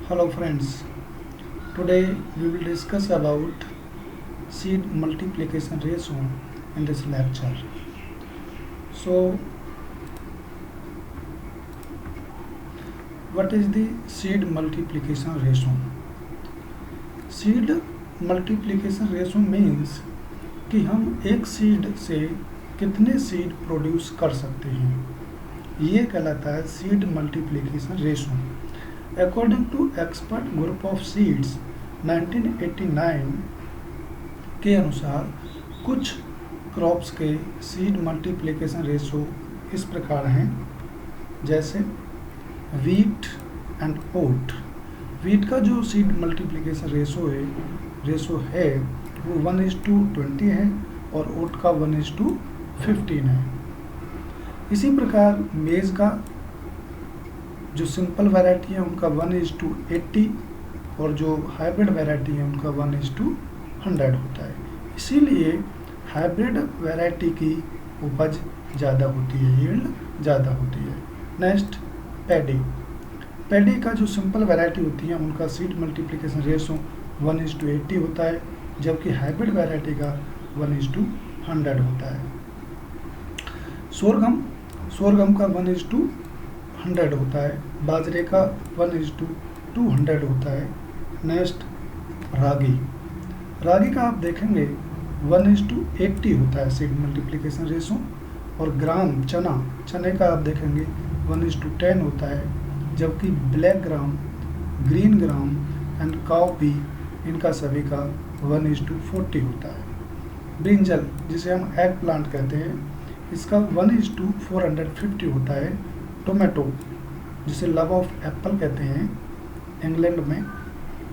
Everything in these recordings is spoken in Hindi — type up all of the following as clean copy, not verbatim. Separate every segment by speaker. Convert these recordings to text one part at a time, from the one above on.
Speaker 1: Hello friends, today we will discuss about seed multiplication ratio in this lecture. So, what is the seed multiplication ratio? Seed multiplication ratio means कि हम एक सीड से कितने सीड प्रोड्यूस कर सकते हैं, ये कहलाता है seed multiplication ratio. According to expert group of seeds 1989 के अनुसार कुछ क्रॉप्स के सीड मल्टीप्लिकेशन रेशो इस प्रकार हैं, जैसे वीट एंड ओट। वीट का जो सीड मल्टीप्लिकेशन रेशो है वो 1:20 है और ओट का 1:15 है। इसी प्रकार मेज का जो सिंपल वैरायटी है उनका 1:80 और जो हाइब्रिड वैरायटी है उनका 1:100 होता है। इसीलिए हाइब्रिड वैरायटी की उपज ज़्यादा होती है, यील्ड ज़्यादा होती है। नेक्स्ट पैडी का जो सिंपल वैरायटी होती है उनका सीड मल्टीप्लिकेशन रेशो 1:80 होता है, जबकि हाइब्रिड वैरायटी का 1:100 होता है। सोरगम का 1:100 होता है, बाजरे का 1:200 होता है। नेक्स्ट रागी का आप देखेंगे 1:80 होता है सीड मल्टीप्लिकेशन रेशो, और ग्राम चने का आप देखेंगे 1:10 होता है, जबकि black gram, green gram and cowpea इनका सभी का 1:40 होता है। ब्रिंजल जिसे हम एग प्लांट कहते हैं, इसका 1:450 होता है। टोमेटो जिसे लव ऑफ एप्पल कहते हैं इंग्लैंड में,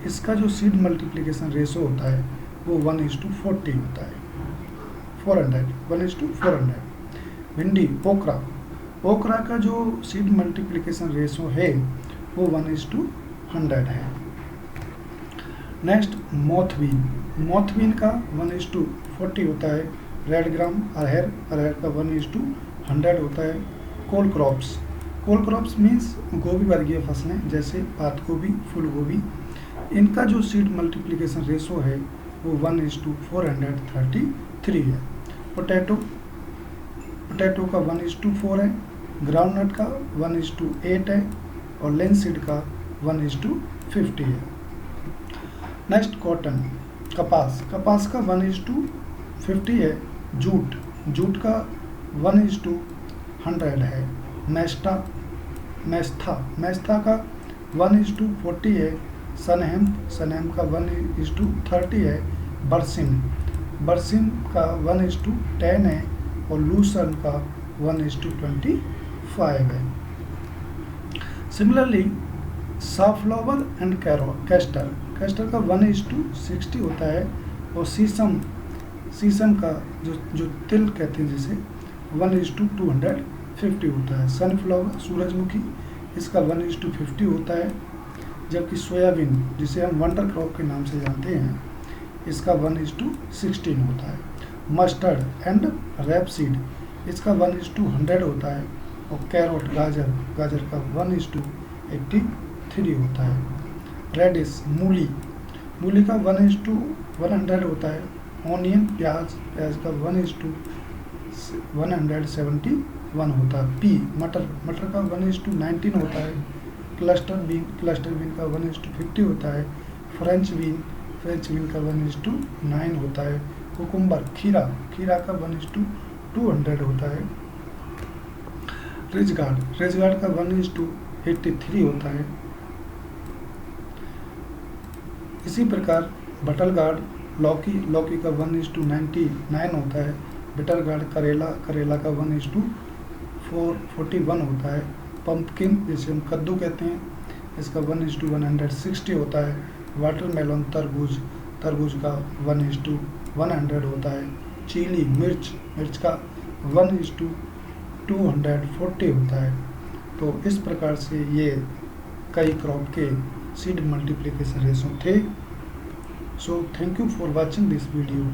Speaker 1: इसका जो सीड मल्टीप्लिकेशन रेशो होता है वो 1:40 होता है, 1:400। भिंडी ओकरा का जो सीड मल्टीप्लिकेशन रेशो है वो 1:100 है। नेक्स्ट मोथबीन का 1:40 होता है। रेड ग्राम अरहर का 1:100 होता है। कोल क्रॉप्स मीन्स गोभी वर्गीय फसलें जैसे पात गोभी, फूल गोभी, इनका जो सीड मल्टीप्लिकेशन रेशो है वो 1:433 है। पोटैटो का 1:4 है, ग्राउंडनट का 1:8 है और लिनसीड का 1:50 है। नेक्स्ट कॉटन कपास का 1:50 है। जूट का 1:100 है। मेस्था का 1:40 है। सनहेम का 1:30 है। बरसिम का 1:10 है और लूसर्न का 1:25 है। सिमिलरली सनफ्लावर एंड कैस्टर का 1:60 होता है, और शीशम का जो तिल कहते हैं जिसे 1:250 होता है। सनफ्लावर सूरजमुखी, इसका 1:50 होता है, जबकि सोयाबीन जिसे हम वंडर क्रॉप के नाम से जानते हैं, इसका 1:16 होता है। मस्टर्ड एंड रैपसीड, इसका 1:100 होता है, और कैरोट गाजर का 1:83 होता है। रेडिश मूली का 1:100 होता है। ऑनियन प्याज का 1:171 होता है। मटर का 1:19 होता है। क्लस्टर बीन का 1:50 होता है। फ्रेंच बीन का 1:9 होता है। कुकुम्बर खीरा का 1:200 होता है। रिज गार्ड का 1:83 होता है। इसी प्रकार बटल गार्ड लौकी का 1:99 होता है। बिटर गार्ड करेला का 1:441 होता है। पंपकिन जिसे हम कद्दू कहते हैं, इसका 1:160 होता है। वाटरमेलन तरबूज का 1:100 होता है। चिली मिर्च का 1:240 होता है। तो इस प्रकार से ये कई क्रॉप के सीड मल्टीप्लिकेशन रेशो थे। So thank you for watching this video.